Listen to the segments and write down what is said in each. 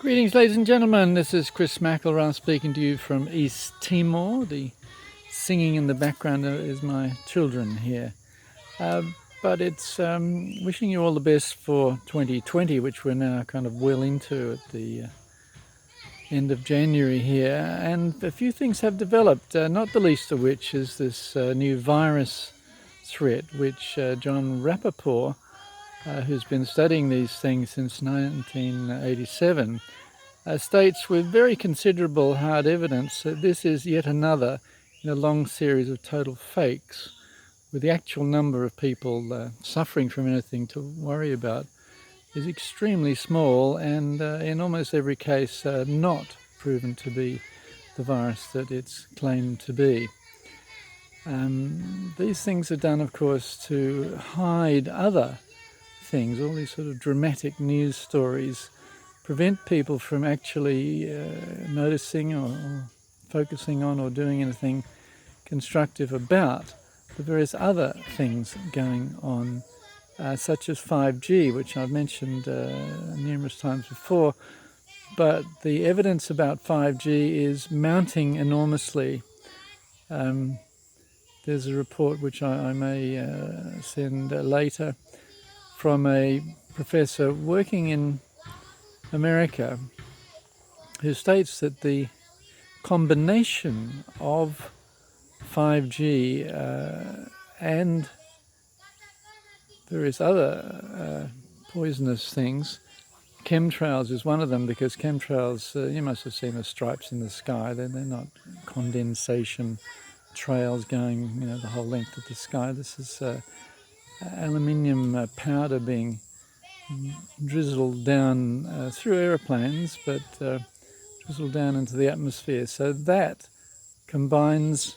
Greetings, ladies and gentlemen. This is Chris McElrath speaking to you from East Timor. The singing in the background is my children here. But it's wishing you all the best for 2020, which we're now kind of well into at the end of January here. And a few things have developed, not the least of which is this new virus threat, which John Rappaport, who's been studying these things since 1987, states with very considerable hard evidence that this is yet another in a long series of total fakes, with the actual number of people suffering from anything to worry about is extremely small, and in almost every case not proven to be the virus that it's claimed to be. These things are done, of course, to hide other things. All these sort of dramatic news stories prevent people from actually noticing or focusing on or doing anything constructive about the various other things going on, such as 5G, which I've mentioned numerous times before. But the evidence about 5G is mounting enormously. There's a report which I may send later from a professor working in America who states that the combination of 5G and various other poisonous things, chemtrails is one of them, because chemtrails, you must have seen the stripes in the sky. They're not condensation trails going, the whole length of the sky. This is aluminium powder being drizzled down through aeroplanes, but drizzled down into the atmosphere. So that combines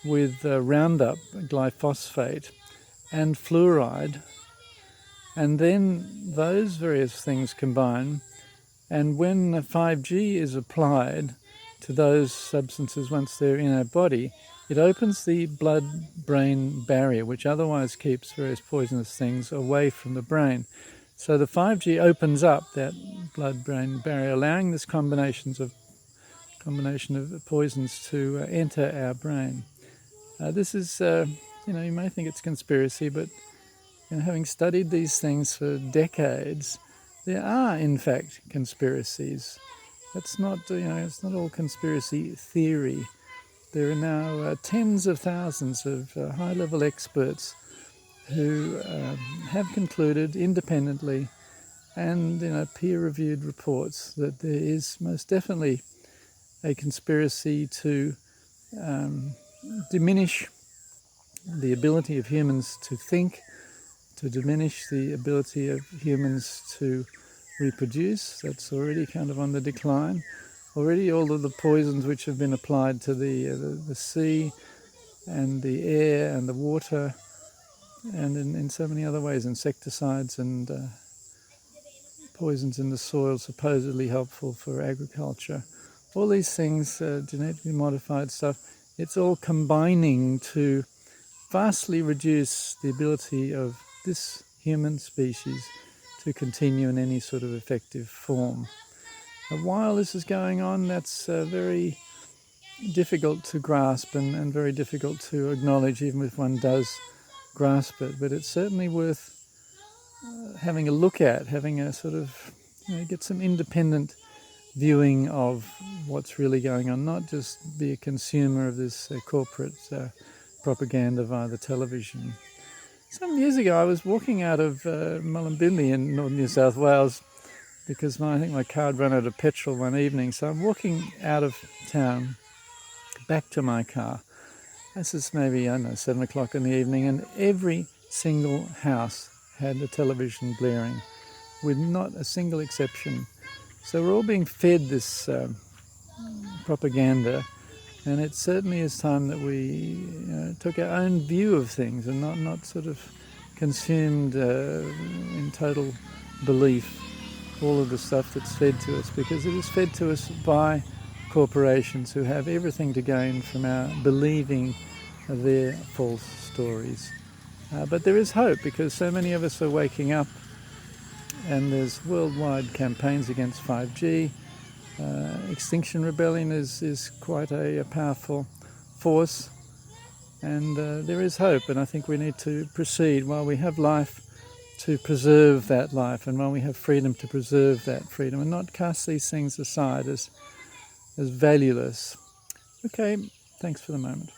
with Roundup, glyphosate, and fluoride, and then those various things combine, and when 5G is applied to those substances once they're in our body, it opens the blood-brain barrier, which otherwise keeps various poisonous things away from the brain. So the 5G opens up that blood-brain barrier, allowing this combination of poisons to enter our brain. This is, you may think it's conspiracy, but having studied these things for decades, there are in fact conspiracies. It's not all conspiracy theory. There are now tens of thousands of high-level experts who have concluded independently and peer-reviewed reports that there is most definitely a conspiracy to diminish the ability of humans to think, to diminish the ability of humans to reproduce. That's already kind of on the decline. Already all of the poisons which have been applied to the sea and the air and the water, and in so many other ways, insecticides and poisons in the soil supposedly helpful for agriculture. All these things, genetically modified stuff, it's all combining to vastly reduce the ability of this human species to continue in any sort of effective form. While this is going on, that's very difficult to grasp and very difficult to acknowledge, even if one does grasp it. But it's certainly worth having a look at, having a sort of, get some independent viewing of what's really going on, not just be a consumer of this corporate propaganda via the television. Some years ago, I was walking out of Mullumbimby in northern New South Wales, because I think my car had run out of petrol one evening. So I'm walking out of town, back to my car. This is maybe, 7 o'clock in the evening, and every single house had the television blaring, with not a single exception. So we're all being fed this propaganda, and it certainly is time that we took our own view of things and not sort of consumed in total belief all of the stuff that's fed to us, because it is fed to us by corporations who have everything to gain from our believing their false stories. But there is hope, because so many of us are waking up, and there's worldwide campaigns against 5G. Extinction Rebellion is quite a powerful force, and there is hope, and I think we need to proceed while we have life to preserve that life, and while we have freedom to preserve that freedom, and not cast these things aside as valueless. Okay, thanks for the moment.